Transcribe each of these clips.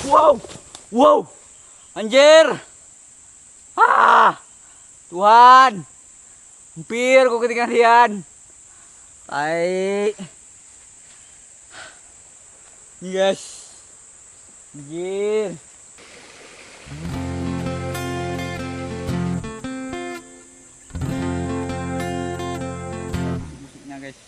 Wow, wow, anjir. Tuhan, hampir kok ketinggalan. Tai. Yes, anjir. Musiknya guys.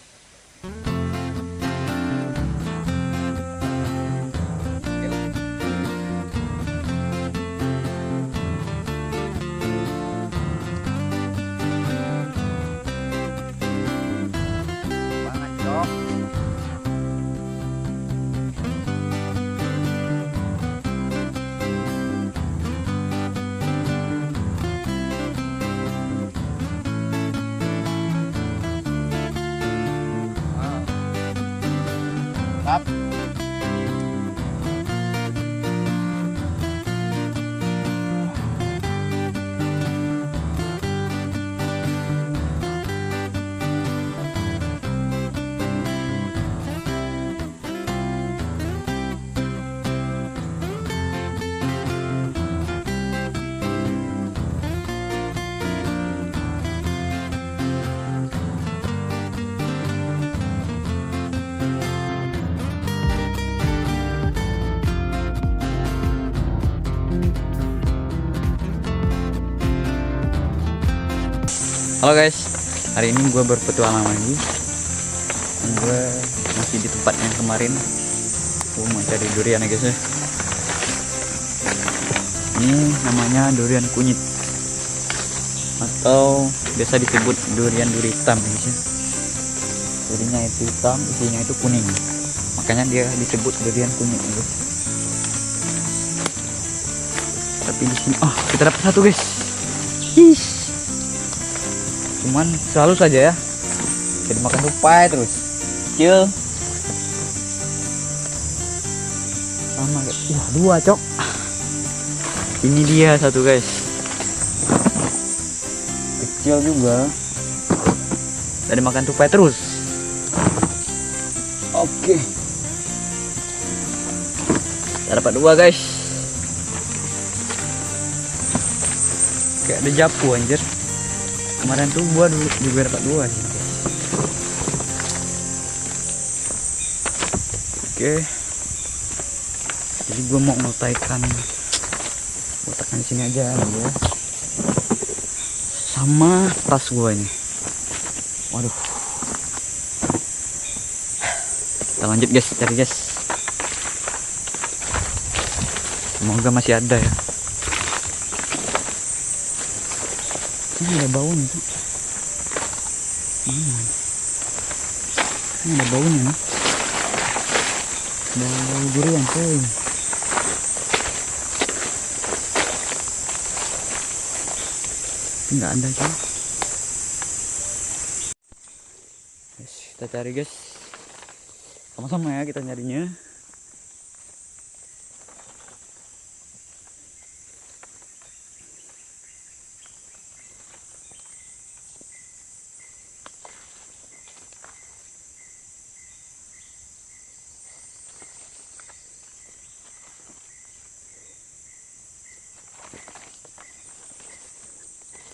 Halo guys, hari ini gue berpetualang lagi. Gue masih di tempat yang kemarin. Gue mau cari durian ya guys ya. Ini namanya durian kunyit atau biasa disebut durian duri hitam ya guys ya. Durinya itu hitam, isinya itu kuning. Makanya dia disebut durian kunyit ya guys. Tapi di sini, kita dapat satu guys. Cuman selalu saja ya jadi makan tupai terus kecil sama guys. Dua cok. Ini dia satu guys, kecil juga dari makan tupai terus. Oke, kita dapat dua guys. Kayak ada japu anjir. Kemarin tuh gua dulu juga dapat dua sih. Oke. Jadi gua mau letakkan di sini aja ya. Sama tas gua ini. Waduh. Kita lanjut guys, cari guys. Semoga masih ada ya. Ini ada baunya tuh. Mana? Ini ada baunya nih. Bau durian coy. Nggak ada coy. Guys, kita cari guys. Sama-sama ya kita nyarinya.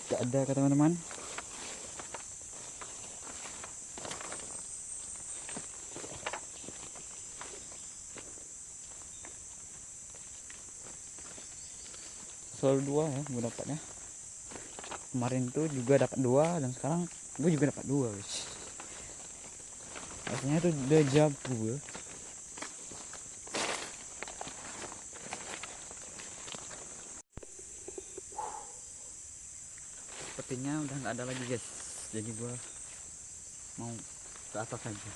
Gak ada kata teman-teman. Selalu dua ya gue dapatnya. Kemarin tuh juga dapat dua dan sekarang gue juga dapat dua guys. Rasanya tuh udah jabu ya. Sepertinya udah nggak ada lagi guys, jadi gua mau ke atas aja.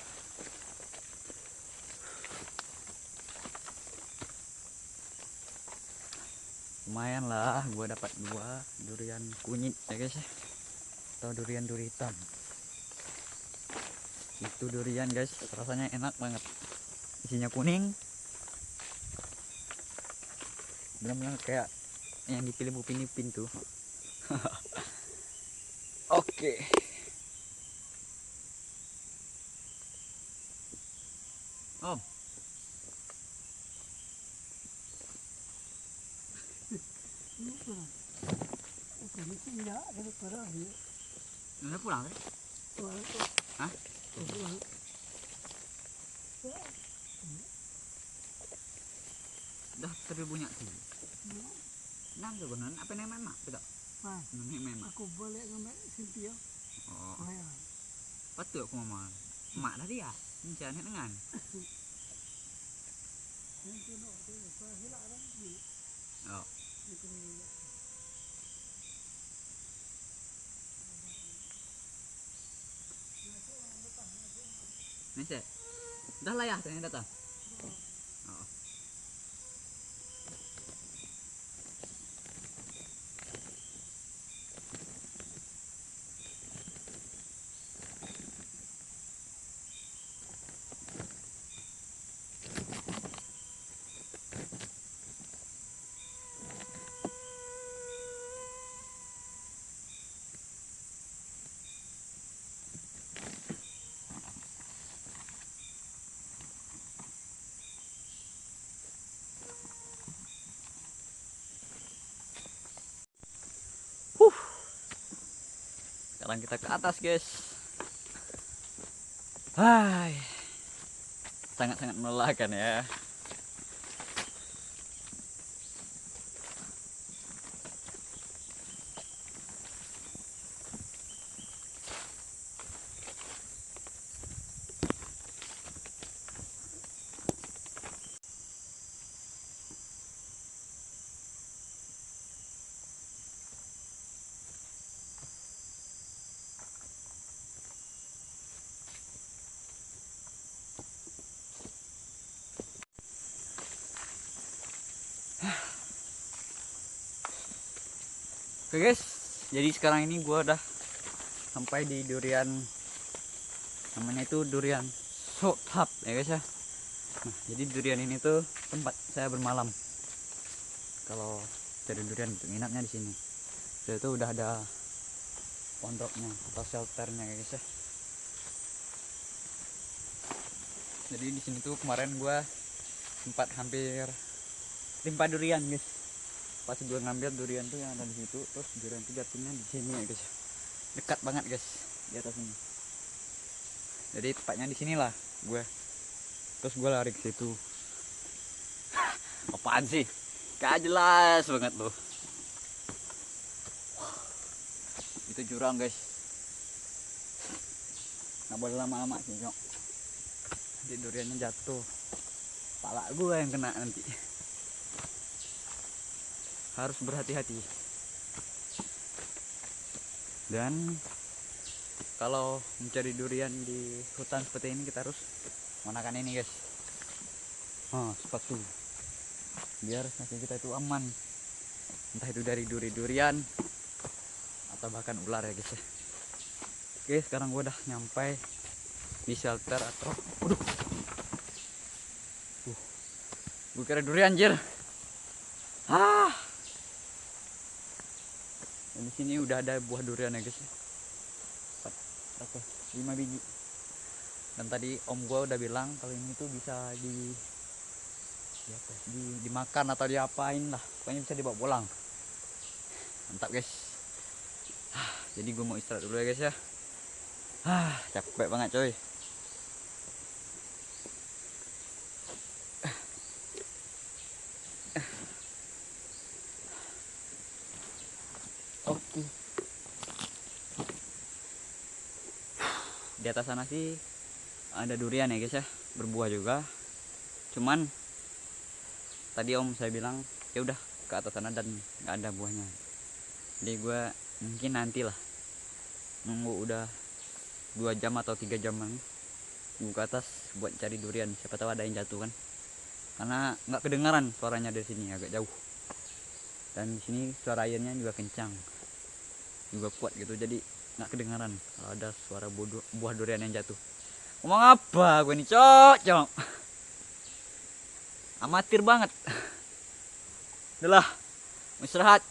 Lumayan lah, gua dapat dua durian kunyit ya guys ya, atau durian duri hitam. Itu durian guys, rasanya enak banget, isinya kuning, benar-benar kayak yang di film Upin Ipin tuh. Oke. Om. Udah pulang kan? Hah? Dah terbunyi sih. Nam tuh benar apa namanya mak tidak? Namanya mak. Aku boleh ngambil Cynthia. Oh, Oh ya. betul aku mama. Mak tadi ya, mencari dengan. Oh. Nese. Dah lah ya, tanya datang. Oh. Sekarang kita ke atas, guys. Hai. Sangat-sangat melelahkan ya. Oke guys, jadi sekarang ini gua udah sampai di durian, namanya itu durian Sothap ya guys ya. Nah, jadi durian ini tuh tempat saya bermalam. Kalau cari durian nginapnya di sini. Jadi itu udah ada pondoknya atau shelternya ya guys ya. Jadi di sini tuh kemarin gua sempat hampir timpa durian guys. Pas gue ngambil durian tuh yang ada di situ, terus durian itu jatuhnya di sini ya guys, dekat banget guys di atas ini. Jadi tepatnya di sinilah gue, terus gue lari ke situ. Apaan sih, gak jelas banget loh. Itu jurang guys, nggak boleh lama-lama sih nyok, nanti duriannya jatuh, pala gue yang kena nanti. Harus berhati-hati. Dan kalau mencari durian di hutan seperti ini kita harus menggunakan ini guys, sepatu, biar kaki kita itu aman, entah itu dari duri-durian atau bahkan ular ya guys ya. Oke, sekarang gue udah nyampe di shelter atau gue kira durian anjir. Dan di sini udah ada buah durian ya guys. 5 biji. Dan tadi om gua udah bilang kalau ini tuh bisa dimakan atau diapain lah. Pokoknya bisa dibawa pulang. Mantap guys. Jadi gua mau istirahat dulu ya guys ya. Capek banget coy. Oke. Di atas sana sih ada durian ya guys ya, berbuah juga. Cuman tadi om saya bilang ya udah ke atas sana dan nggak ada buahnya. Jadi gue mungkin nanti lah nunggu udah 2 jam atau 3 jaman gue ke atas buat cari durian. Siapa tahu ada yang jatuh kan, karena nggak kedengaran suaranya dari sini, agak jauh. Dan di sini suara airnya juga kencang, juga kuat gitu, jadi nggak kedengaran kalau ada suara buah durian yang jatuh. Ngomong apa gue nih cok, amatir banget. Udah lah, mau istirahat.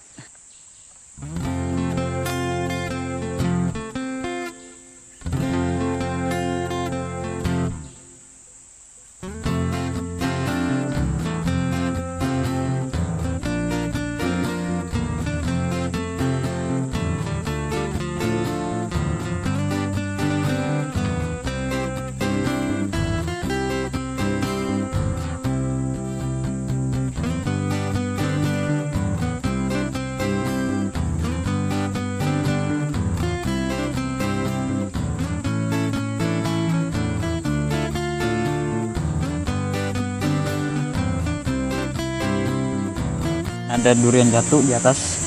ada durian jatuh di atas.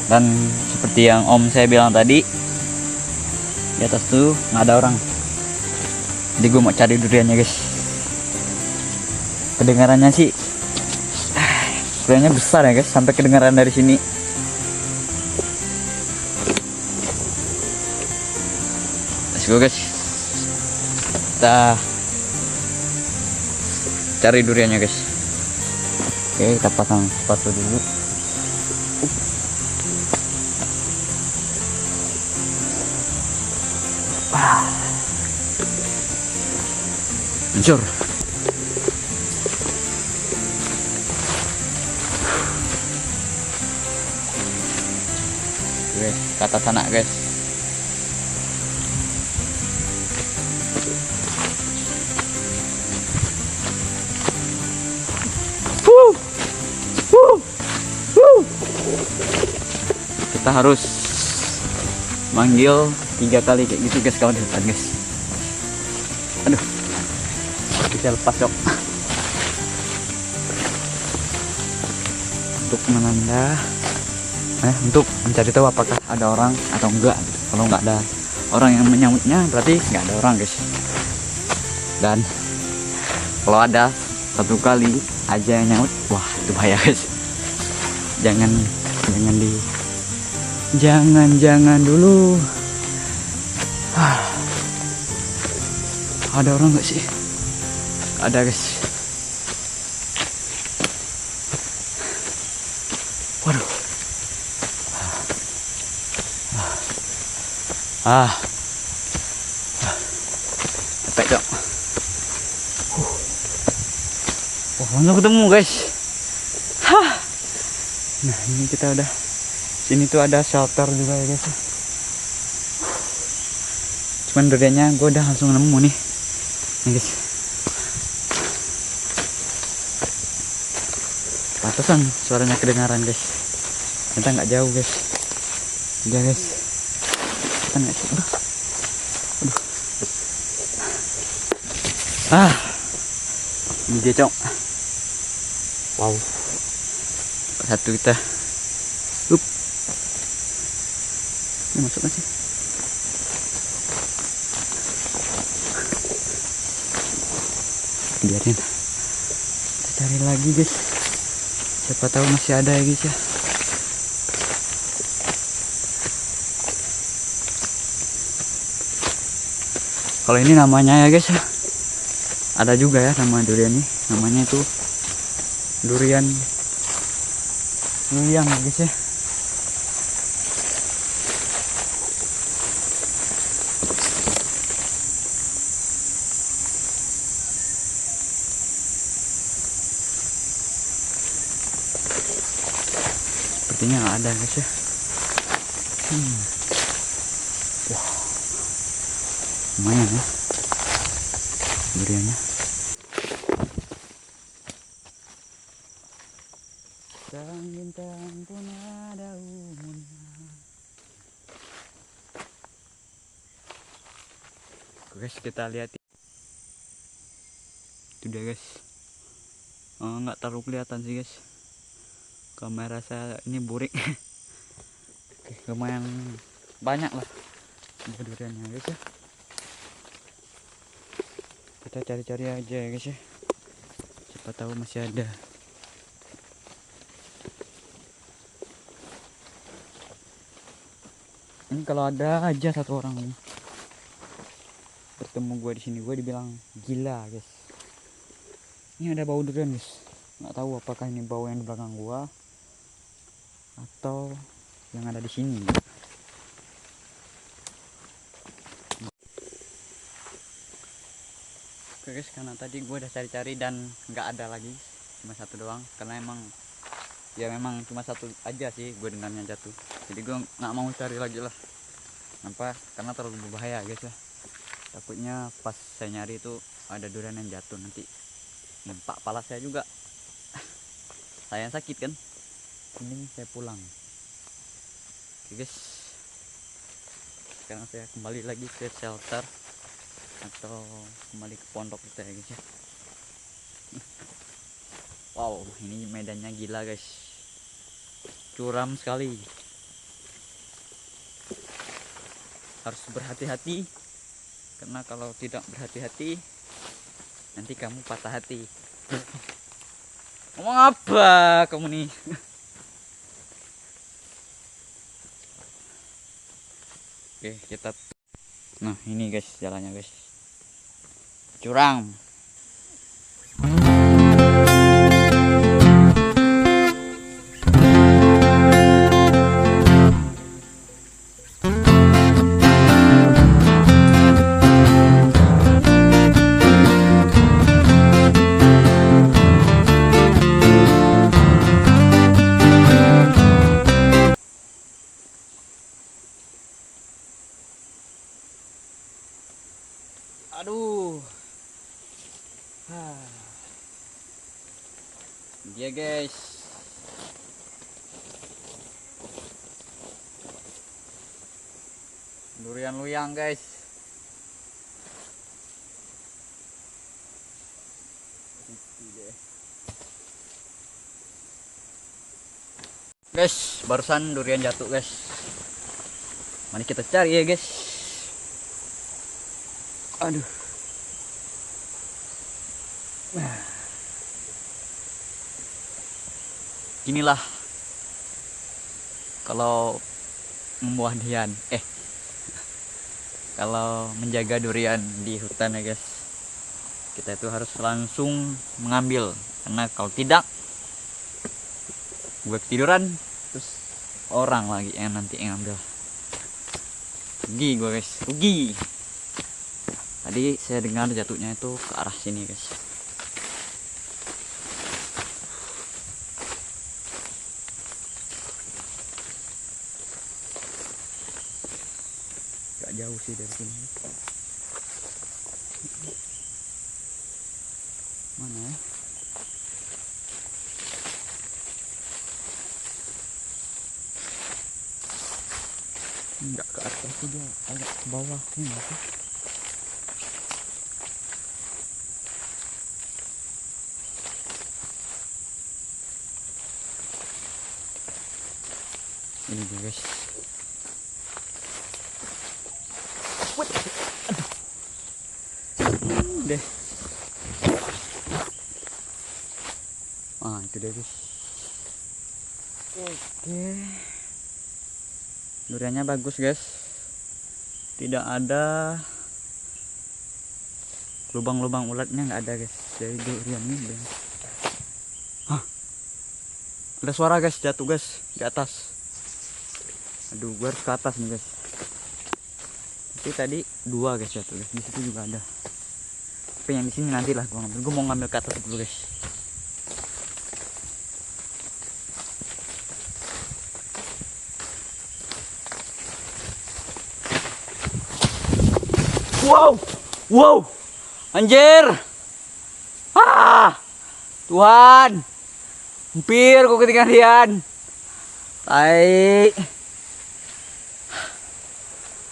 Dan seperti yang om saya bilang tadi, di atas tuh nggak ada orang. Jadi gue mau cari duriannya guys. Kedengarannya sih duriannya besar ya guys, sampai kedengaran dari sini. Let's go guys, kita cari duriannya guys. Oke, kita pasang sepatu dulu. Hancur. Guys, ke atas sana guys. Kita harus manggil 3 kali kayak gitu guys kalau di hutan guys. Aduh, kita lepas yuk. Untuk menanda, untuk mencari tahu apakah ada orang atau enggak. Kalau nggak ada orang yang menyambutnya, berarti nggak ada orang guys. Dan kalau ada 1 kali aja yang nyaut, wah itu bahaya guys. Jangan dulu. Ada orang nggak sih? Ada guys. Waduh. Capek dong. Wah, langsung ketemu guys. Nah, ini kita udah. Sini tuh ada shelter juga ya guys. Cuman duriannya gue udah langsung nemu nih. Nih guys. Pantesan suaranya kedengaran guys. Ternyata nggak jauh guys. Udah guys. Kita nggak sih. Aduh. Ini dia cong. Wow. Satu kita. Ini masuk nggak sih? Biarin. Kita cari lagi guys. Siapa tahu masih ada ya guys ya. Kalau ini namanya ya guys ya. Ada juga ya nama durian ini. Namanya itu durian luyang ya guys ya. Sepertinya nggak ada guys ya. Wah, lumayan ya duriannya. Sang bintang pun ada umurnya. Guys, kita lihat itu dia guys. Nggak terlalu kelihatan sih guys, kamera saya ini burik. Oke, lumayan banyak lah duriannya guys ya. Kita cari-cari aja ya guys ya, siapa tahu masih ada. Ini kalau ada aja 1 orang bertemu gue di sini, gue dibilang gila guys. Ini ada bau durian guys, nggak tahu apakah ini bau yang di belakang gua atau yang ada di sini. Oke guys, karena tadi gue udah cari-cari dan nggak ada lagi, cuma 1 doang. Karena emang ya memang cuma 1 aja sih gue dengarnya jatuh, jadi gue nggak mau cari lagi lah. Kenapa? Karena terlalu berbahaya guys ya. Takutnya pas saya nyari itu ada durian yang jatuh, nanti nempak kepala saya juga. Saya yang sakit kan. Mending saya pulang. Oke guys, sekarang saya kembali lagi ke shelter atau kembali ke pondok kita ya guys ya. Wow, ini medannya gila guys. curam sekali. Harus berhati-hati, karena kalau tidak berhati-hati nanti kamu patah hati. Ngomong apa kamu nih? Oke, kita. Nah, ini guys jalannya guys. Curam. Aduh. Dia guys. Durian luyang guys. Guys, barusan durian jatuh guys. Mari kita cari ya guys. Aduh. Inilah kalau membuah durian, kalau menjaga durian di hutan ya guys. Kita itu harus langsung mengambil, karena kalau tidak gue ketiduran terus orang lagi yang nanti yang ngambil. Rugi gue guys, rugi. Tadi saya dengar jatuhnya itu ke arah sini guys. Gak jauh sih dari sini. Mana ya? Enggak ke atas itu, dia agak ke bawah ini sih. Ini dia guys. Deh. Itu dia guys. Oke. Duriannya bagus guys. Tidak ada lubang-lubang ulatnya, nggak ada guys. Jadi durian ini. Ada suara guys, jatuh guys di atas. Aduh, gue harus ke atas nih guys. Tapi tadi dua guys jatuh guys. Di situ juga ada. Tapi yang di sini nanti lah gue ngambil. Gue mau ngambil ke atas dulu guys. Wow, wow, anjir, Tuhan, hampir kok ketinggalan. Tai,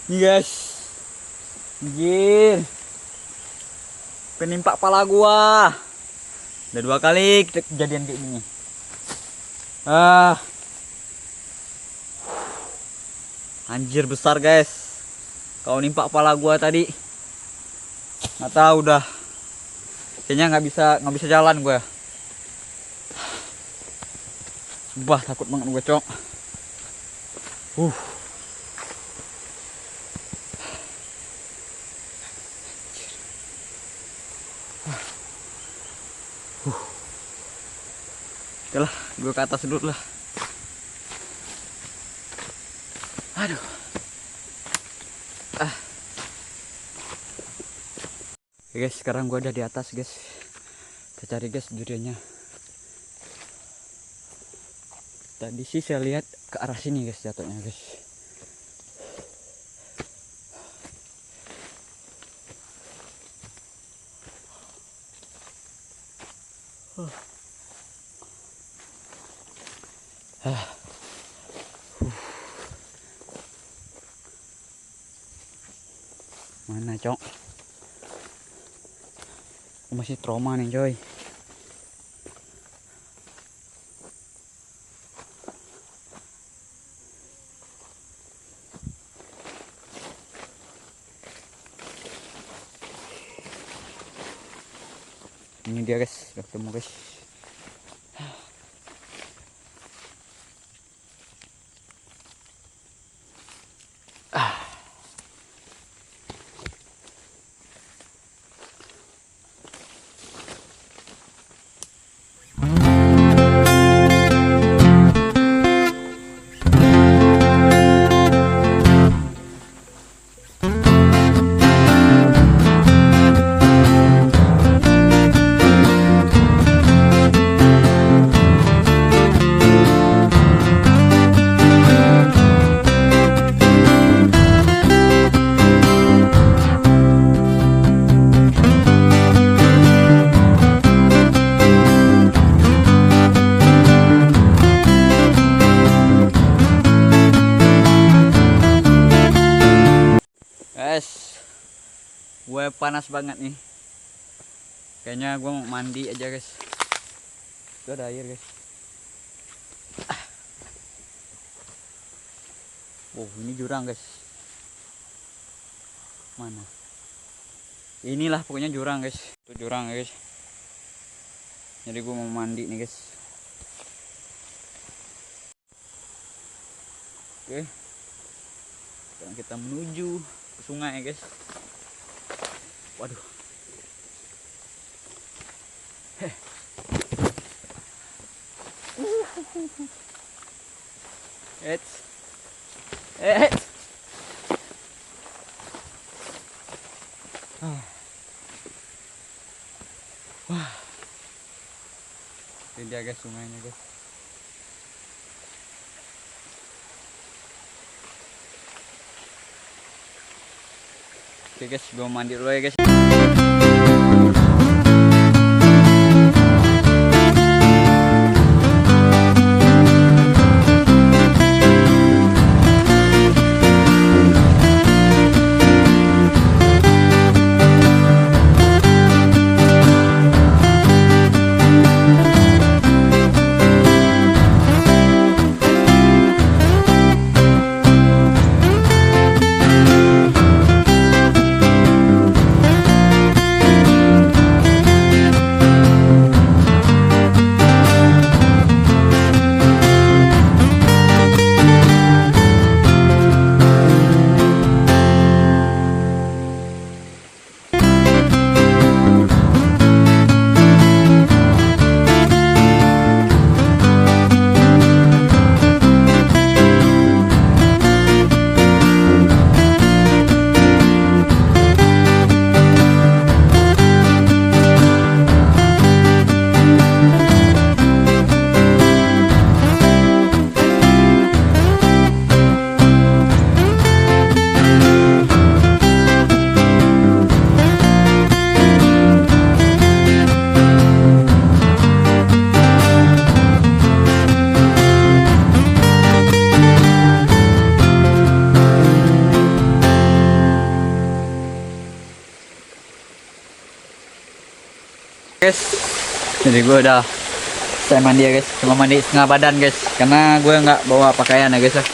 nih guys, anjir, penimpa kepala gua. Udah 2 kali kejadian kayak gini. Anjir besar guys. Kau nimpa kepala gua tadi, nggak tahu udah, kayaknya nggak bisa jalan gua. Sumpah takut banget gue cok. Oke lah, gue ke atas dulu lah. Aduh. Oke guys, sekarang gue udah di atas guys. Kita cari guys duriannya. Tadi sih saya lihat ke arah sini guys jatuhnya guys. Mana cok? Aku masih trauma nih coy. Ini dia guys, udah ketemu guys. Guys, gue panas banget nih. Kayaknya gue mau mandi aja guys. Itu ada air guys. Oh, ini jurang guys. Mana? Inilah pokoknya jurang guys. Itu jurang guys. Jadi gue mau mandi nih guys. Oke. Sekarang kita menuju ke sungai guys. Waduh. Wah. Ini dia guys sungainya guys. Oke guys, gue mandi dulu ya guys. Guys, jadi gue udah saya mandi ya guys, cuma mandi setengah badan guys, karena gue nggak bawa pakaian ya guys ya.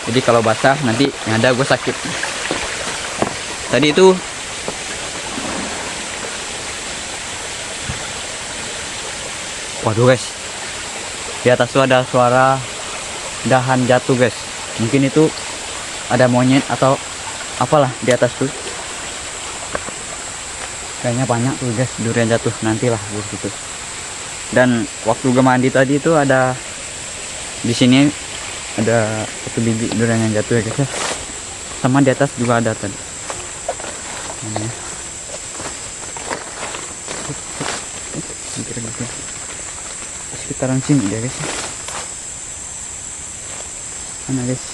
Jadi kalau basah nanti yang ada gue sakit. Tadi itu waduh guys, di atas tuh ada suara dahan jatuh guys. Mungkin itu ada monyet atau apalah di atas tuh. Kayaknya banyak tuh guys durian jatuh, nantilah gitu. Dan waktu gue mandi tadi itu ada di sini ada satu biji durian yang jatuh ya guys ya. Sama di atas juga ada tadi. Ini. Sekitaran sini ya guys. Mana guys?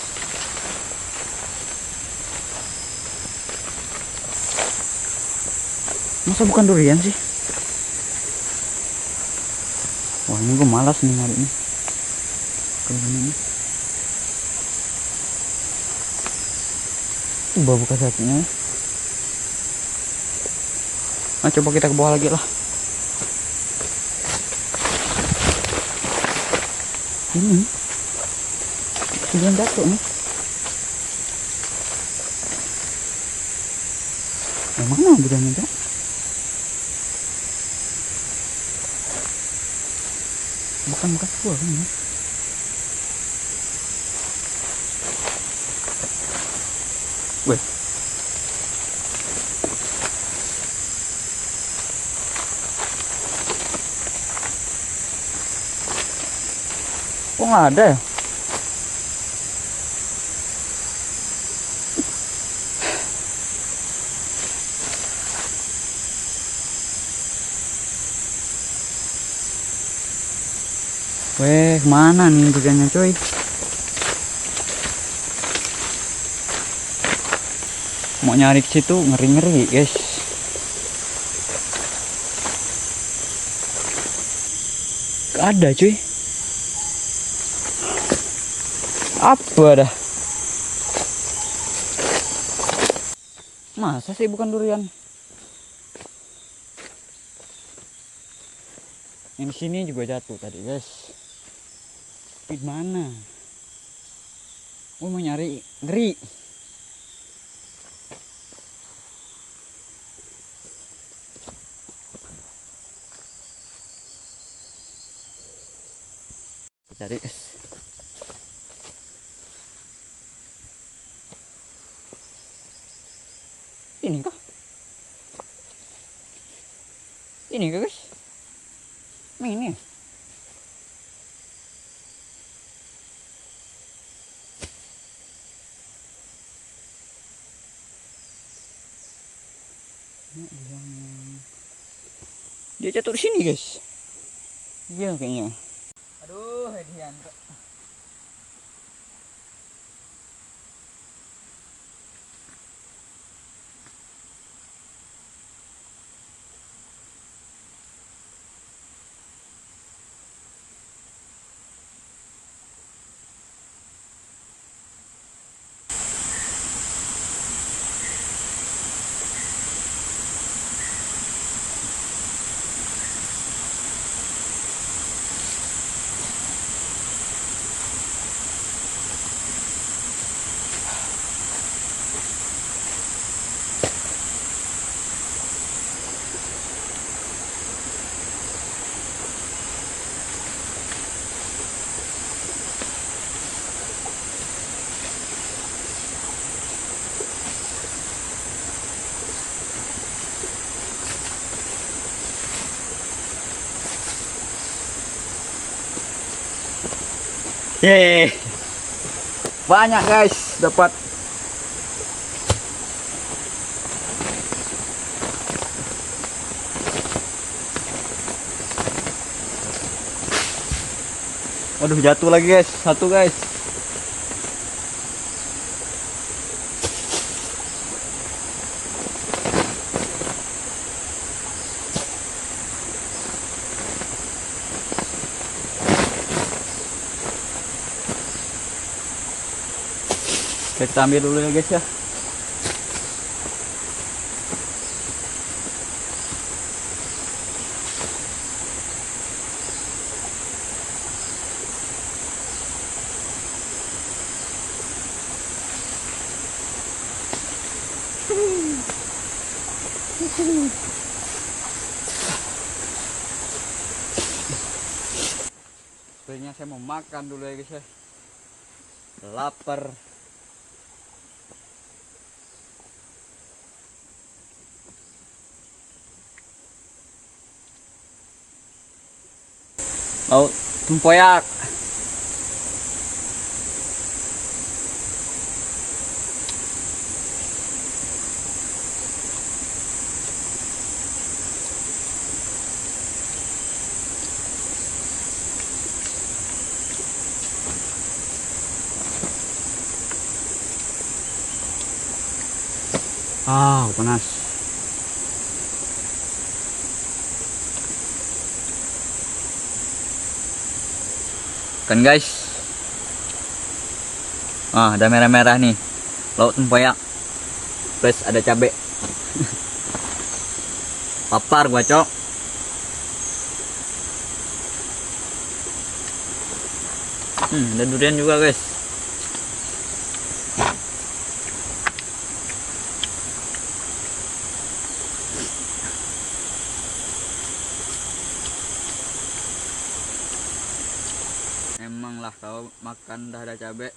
Masa bukan durian sih? Wah, ini gue malas nih nyari nih. Kalau ini bau buka satunya. Nah, coba kita ke bawah lagi lah. Ini durian jatuh nih. Yang mana duriannya, Kak? bukan buah ini. Weh, kok nggak ada ya? Weh, mana nih duriannya coy? Mau nyari ke situ ngeri-ngeri, guys. Gak ada cuy. Apa dah? Masa sih bukan durian? Yang di sini juga jatuh tadi, guys. Di mana? Gue mau nyari, ngeri. Cari, guys. Ini kah? Ini kah, guys? Ini ya? Dia jatuh di sini, guys. Iya kayaknya. Aduh, Hedianto. Yeay, banyak guys dapat. Waduh, jatuh lagi guys, satu guys. Kita ambil dulu ya guys ya. Sebenarnya saya mau makan dulu ya guys ya. Lapar. Laut tempoyak. Ah, panas. Kan guys. Ah, ada merah-merah nih. Laut tempoyak. Plus ada cabe. Lapar gua, Cok. Ada durian juga, guys. kalau makan dah ada cabe.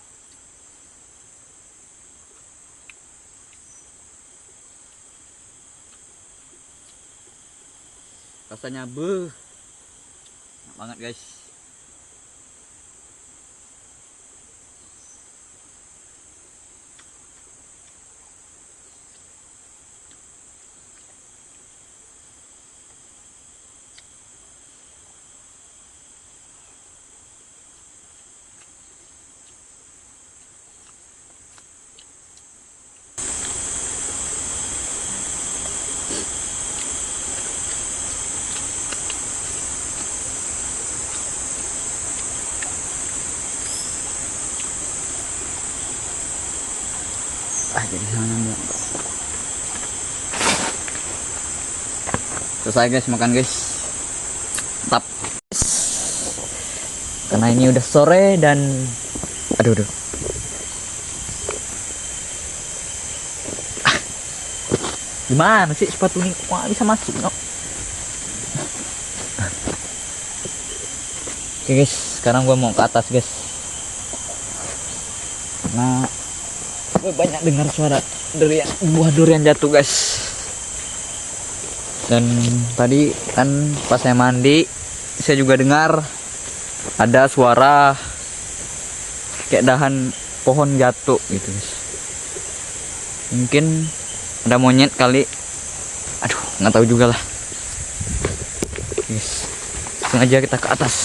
Rasanya enak banget guys. Jadi sana bilang selesai guys, makan guys, mantap. Karena ini udah sore dan aduh gimana sih sepatu ini kok bisa masuk no? Oke guys, sekarang gua mau ke atas guys, karena gue banyak dengar suara durian, buah durian jatuh guys. Dan tadi kan pas saya mandi, saya juga dengar ada suara kayak dahan pohon jatuh gitu guys. Mungkin ada monyet kali, aduh nggak tahu juga lah guys. Langsung aja kita ke atas.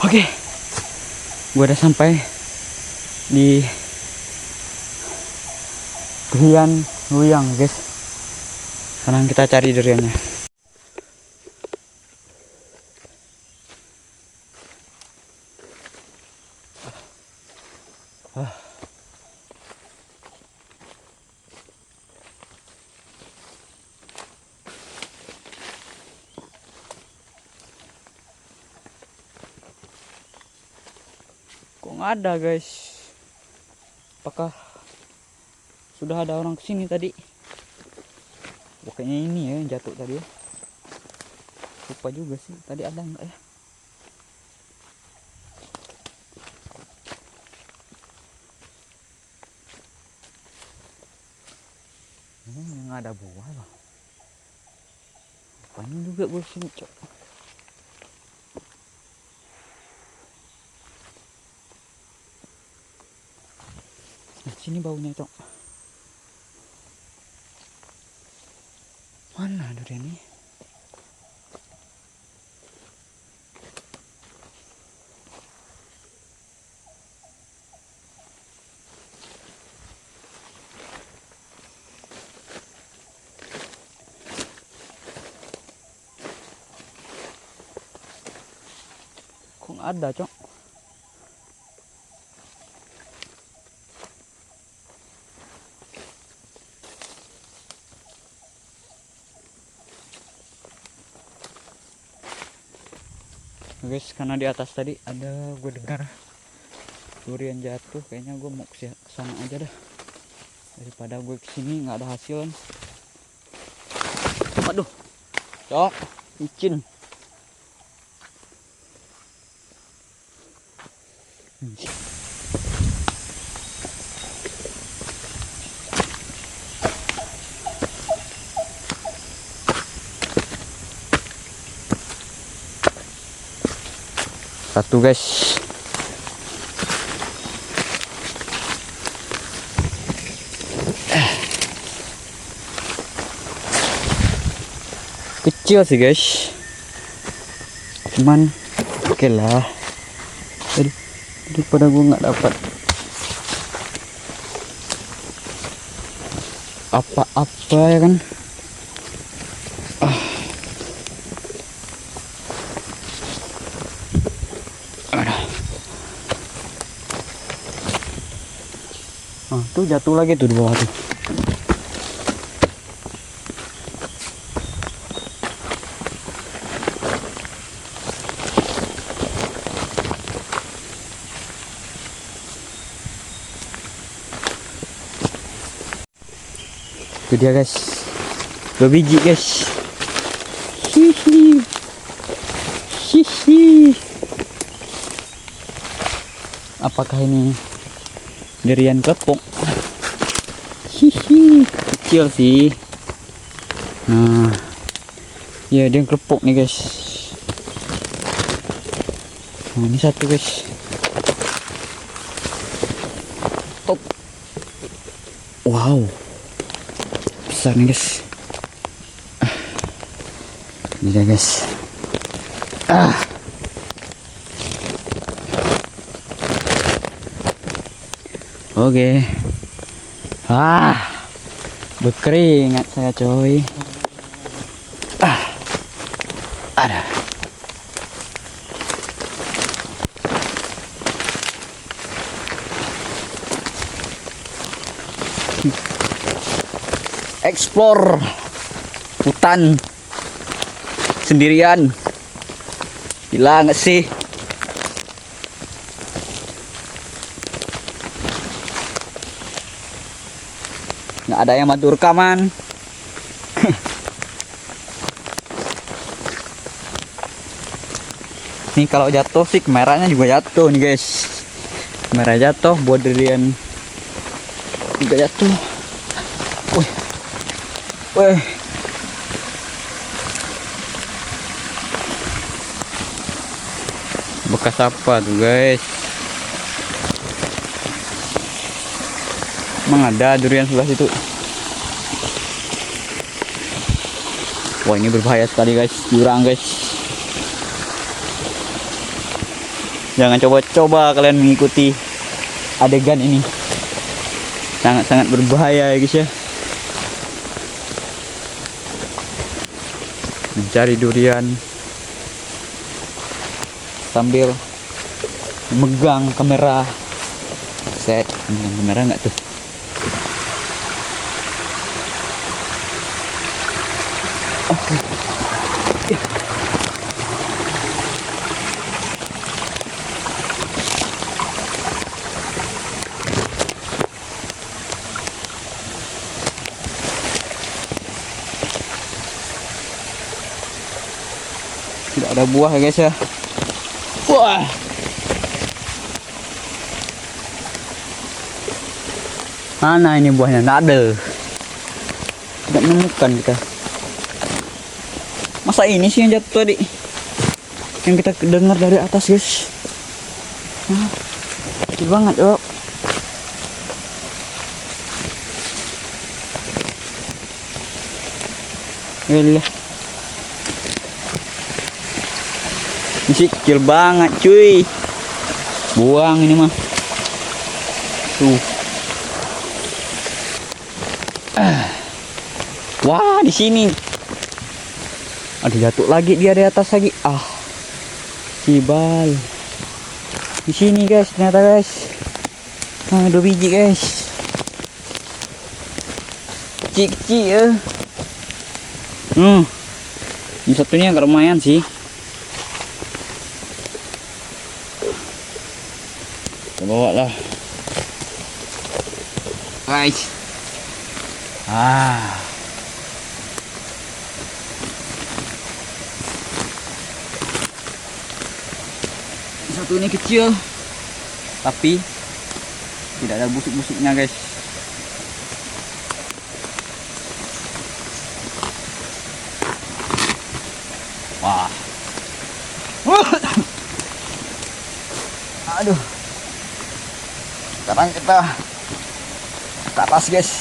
Oke, gue udah sampai di durian luyang guys. Sekarang kita cari duriannya. Kok nggak ada guys? Apakah sudah ada orang kesini tadi? Pokoknya ini ya yang jatuh tadi ya. Lupa juga sih tadi ada nggak ya? Nggak ada buah loh. Apanya juga gue sini cok. Nah, sini baunya cok. Mana durian ini? Kok nggak ada cok? Guys, karena di atas tadi ada gue dengar durian jatuh, kayaknya gue mau ke sana aja dah daripada gue kesini nggak ada hasil. Waduh cok, licin. Satu guys. Kecil sih guys, cuman oke lah. Daripada gue nggak dapat apa-apa ya kan. Tuh jatuh lagi tuh di bawah tuh. Itu dia guys, 2 biji guys. Hihi. Hihi. Apakah ini durian klepok? Hihi, kecil sih. Nah, ya dia klepok nih guys. Nah, ini satu guys. Top. Wow, besar nih guys. Ini dia guys. Oke. Berkeringat saya coy. Ada. Explore hutan sendirian. Gila nggak sih? Nggak ada yang bantu rekaman. Nih kalau jatuh sih kameranya juga jatuh nih guys. Kamera jatuh, buat durian juga jatuh. Wih, wih. Bekas apa tuh guys? Emang ada durian sebelah situ? Wah, ini berbahaya sekali guys, jurang guys. Jangan coba-coba kalian mengikuti adegan ini. Sangat-sangat berbahaya ya guys ya. Mencari durian sambil memegang kamera. Set, memegang kamera nggak tuh? Tidak ada buah ya guys ya. Wah. Mana ini buahnya? Nggak ada. Tidak menemukan kita. Masa ini sih yang jatuh tadi? Yang kita dengar dari atas guys. Kecil banget yuk. Gila. Ini kecil banget cuy. Buang ini mah. Tuh. Wah, di sini. Ada jatuh lagi dia di atas lagi. Sibal. Di sini guys, ternyata guys. 2 biji guys. Kecil ya. Ini satunya agak lumayan sih. Kita bawa lah guys. Satu ini kecil tapi tidak ada busuk-busuknya guys. Wah. Aduh. Sekarang kita ke atas guys.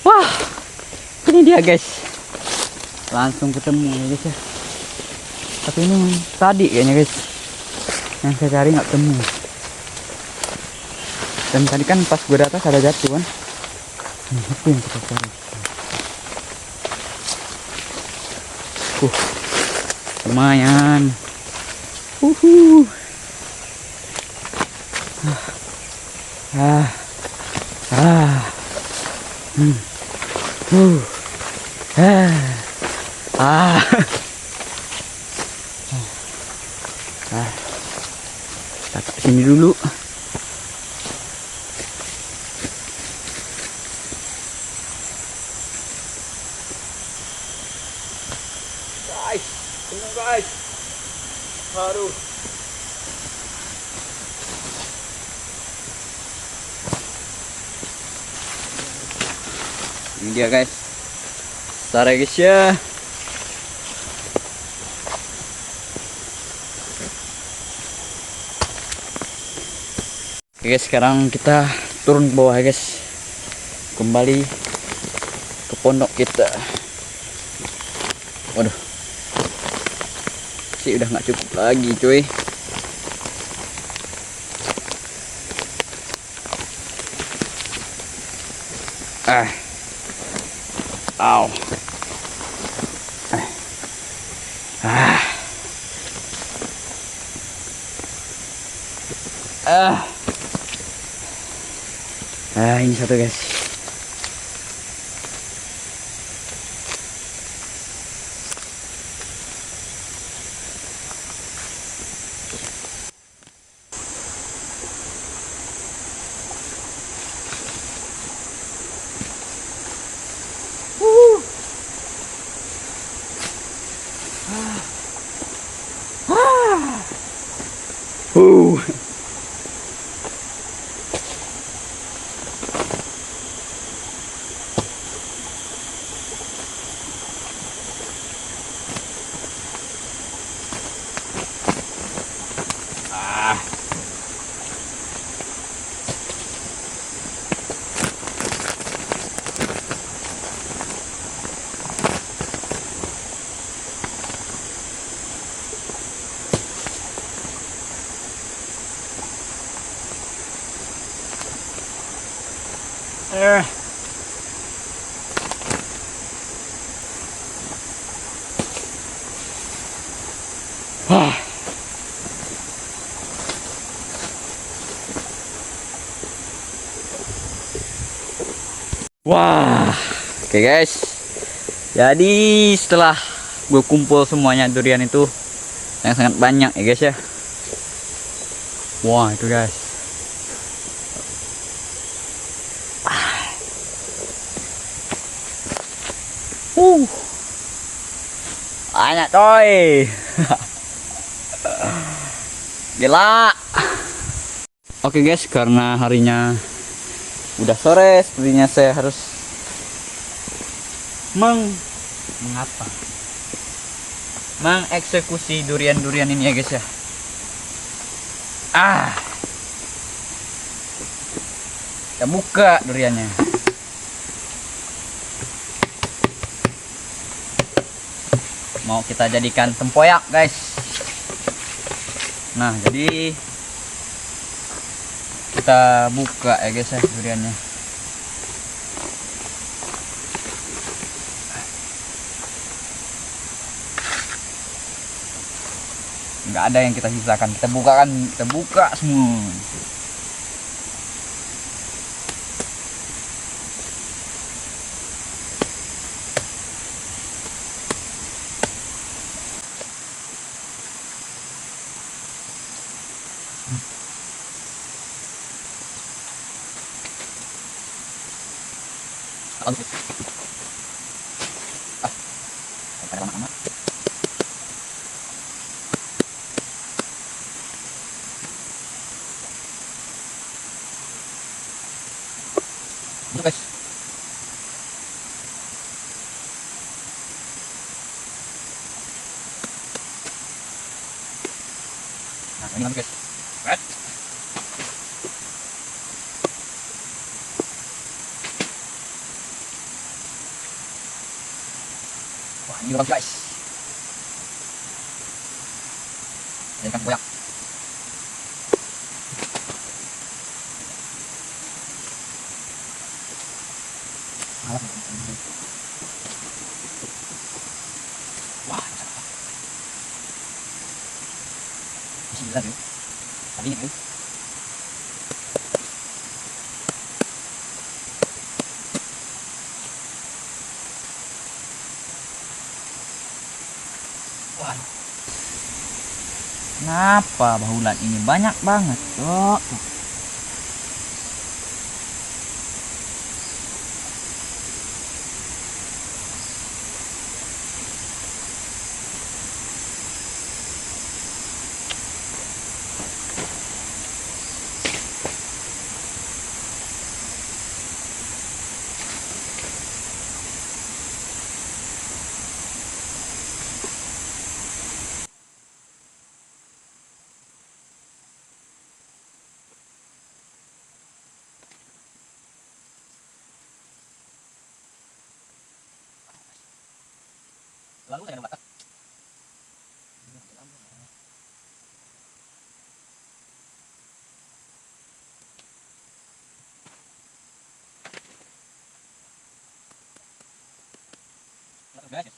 Wah, ini dia guys. langsung ketemu ya guys ya. Tapi ini tadi kayaknya guys yang saya cari nggak ketemu. Dan tadi kan pas gue di atas ada jatuh kan. Itu yang kita cari. Lumayan. Ah. Ah. Ah. Kita ke sini dulu. Guys, tunggu guys. Aduh. Ini dia guys. Besar ya guys ya. Oke guys, sekarang kita turun ke bawah ya guys. Kembali ke pondok kita. Waduh. Sih udah nggak cukup lagi cuy. Au. Ini satu guys. Wah, oke guys. Jadi setelah gue kumpul semuanya durian itu yang sangat banyak ya guys ya. Wah itu guys. Banyak coy. Gila. Oke guys, karena harinya udah sore, sepertinya saya harus mengeksekusi durian-durian ini ya guys ya. Kita buka duriannya. Mau kita jadikan tempoyak guys. Nah jadi kita buka ya guys ya duriannya. Nggak ada yang kita sisakan, kita buka semua. Guys. Nah, ini guys. Wah, Ini orang guys. Saya akan goyak. Wah, gila tuh. Tadi ini tuh. Wah. Kenapa bahulan ini banyak banget, Cok? Lalu saya batas. Guys.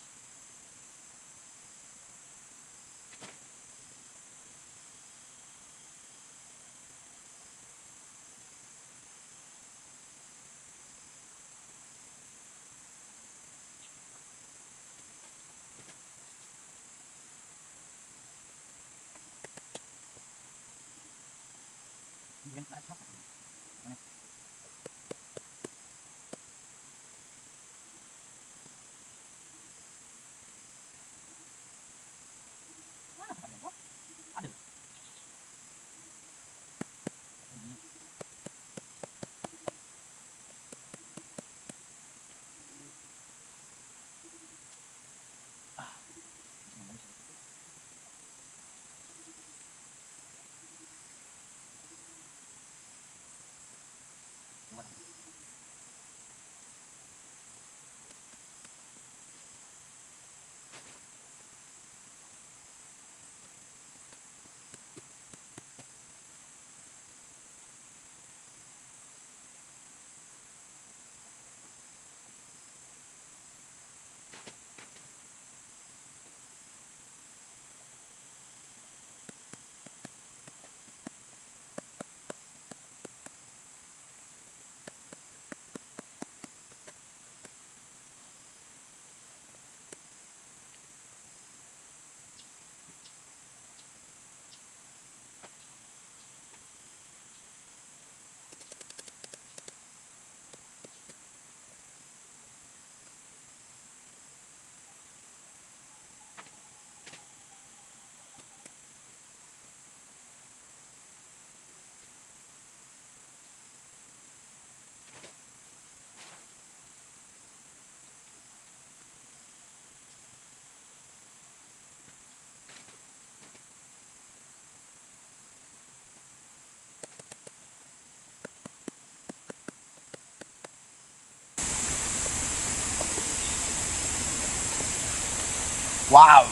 Wow.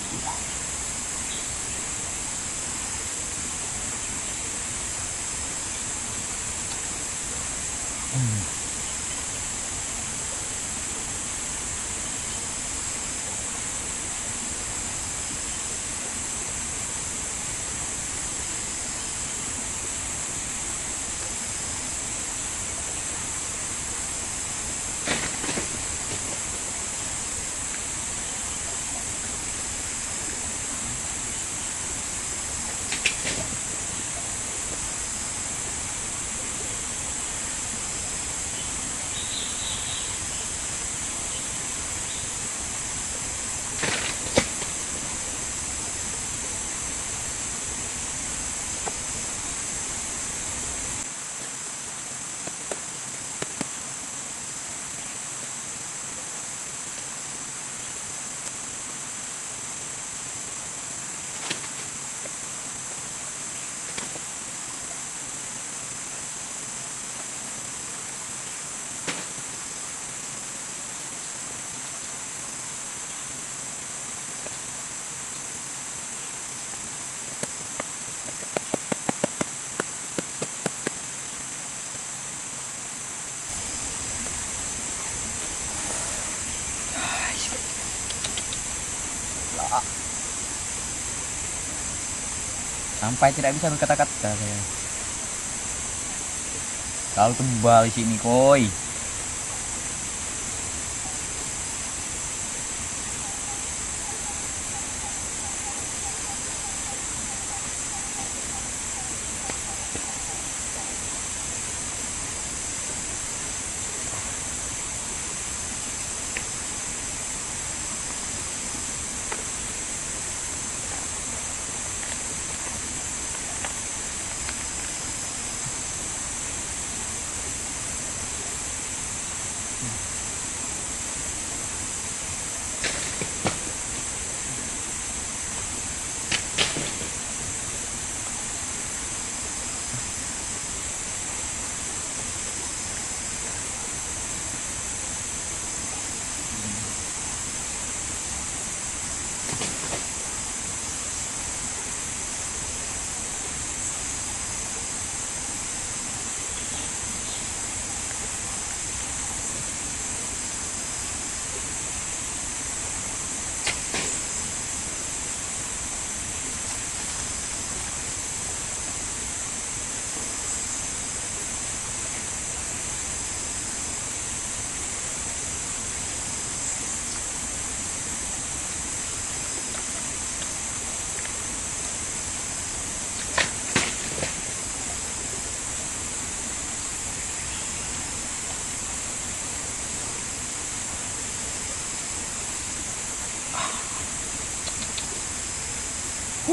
sampai tidak bisa berkata-kata saya. Terlalu tebal di sini, koi.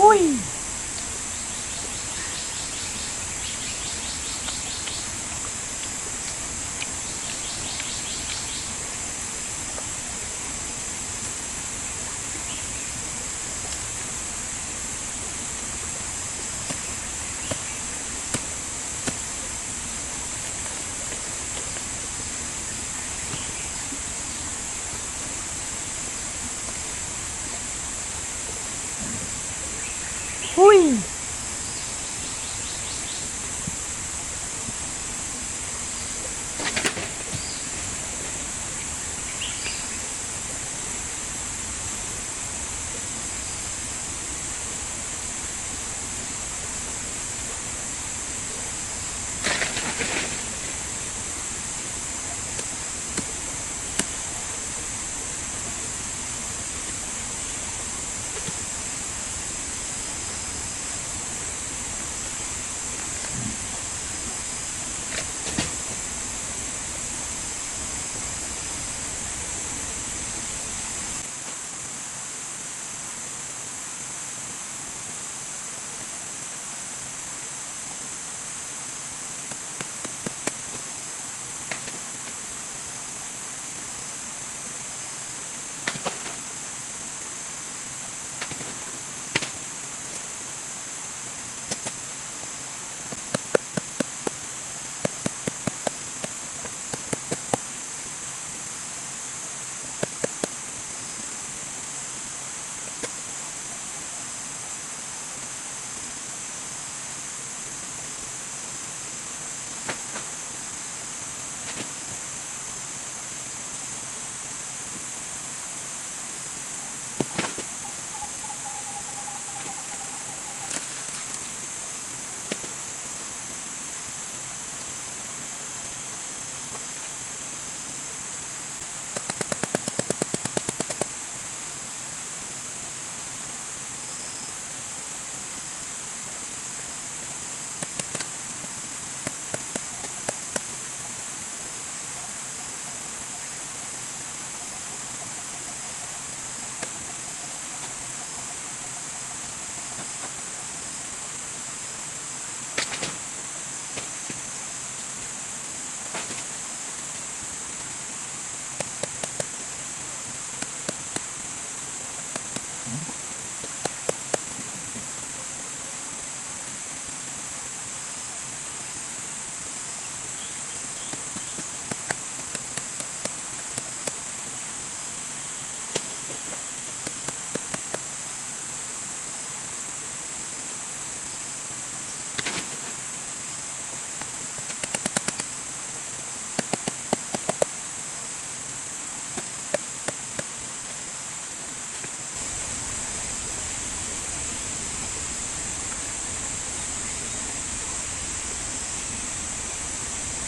Hui.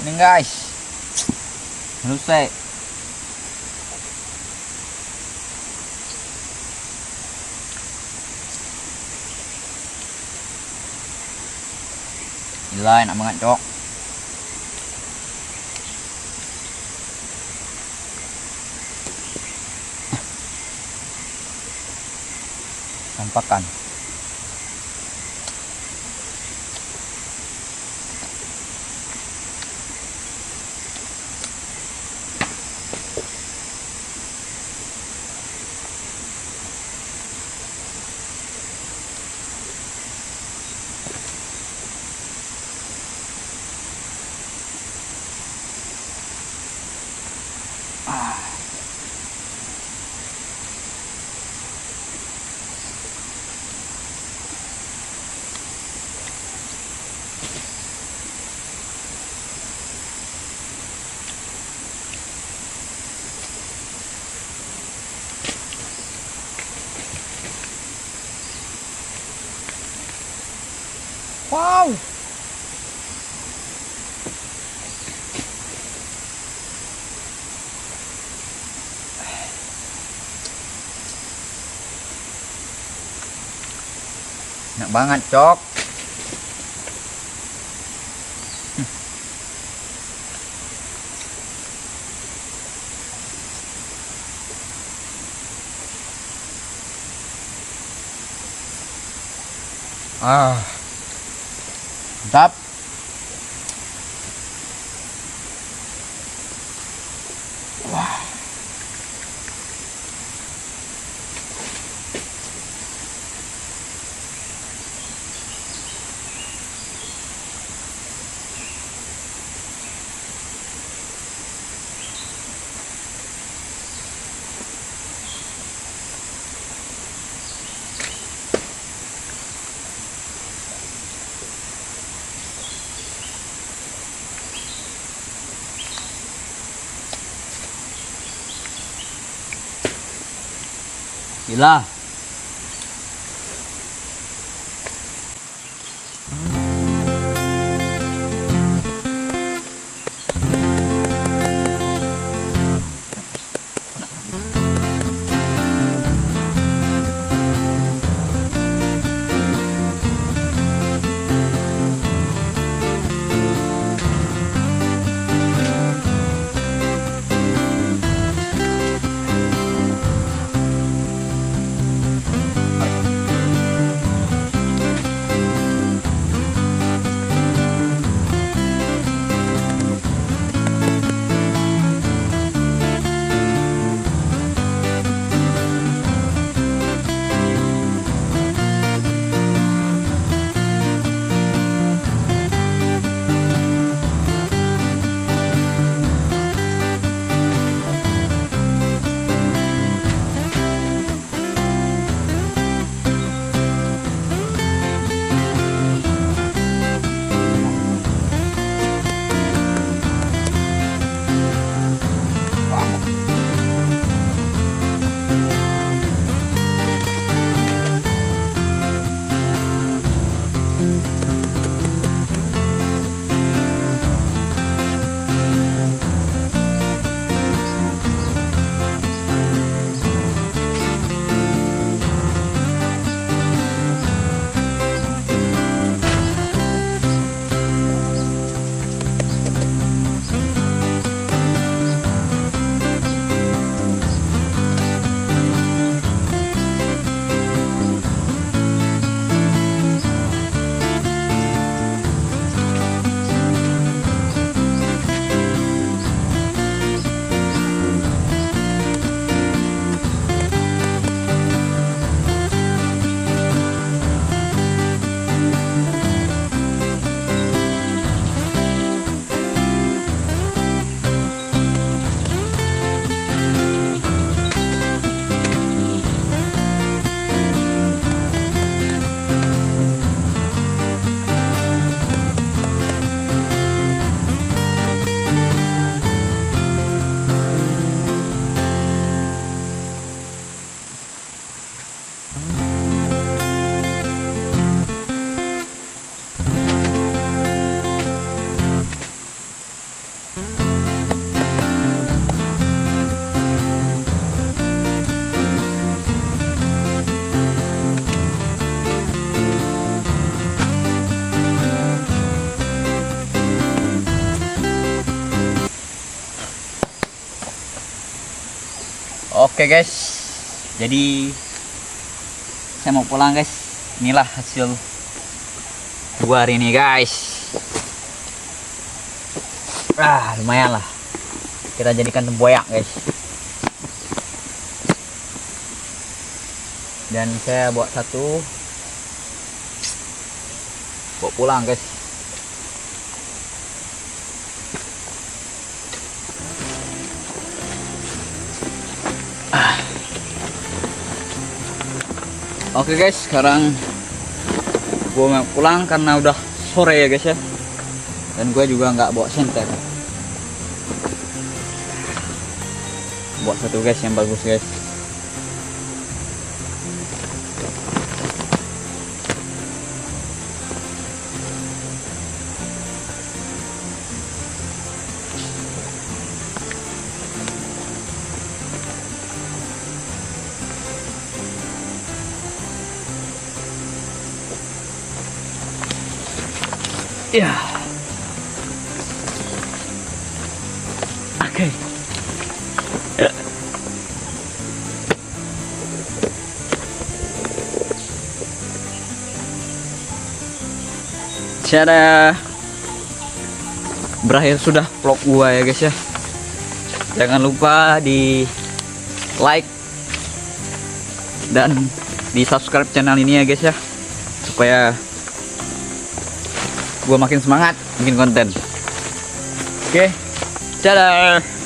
Ini guys, selesai. Gila, enak banget cok. Tampakan. Wow. Enak banget, cok. Mantap. Wah. Gila. Oke guys, jadi saya mau pulang guys. Inilah hasil gua hari ini guys. Lumayan lah, kita jadikan tempoyak guys. Dan saya bawa satu, bawa pulang guys. Oke guys, sekarang gue mau pulang karena udah sore ya guys ya. Dan gue juga nggak bawa senter. Bawa satu guys yang bagus guys. Ya. Oke. Cara berakhir sudah vlog gua ya guys ya. Jangan lupa di like dan di subscribe channel ini ya guys ya, supaya gua makin semangat bikin konten. Oke, dadah.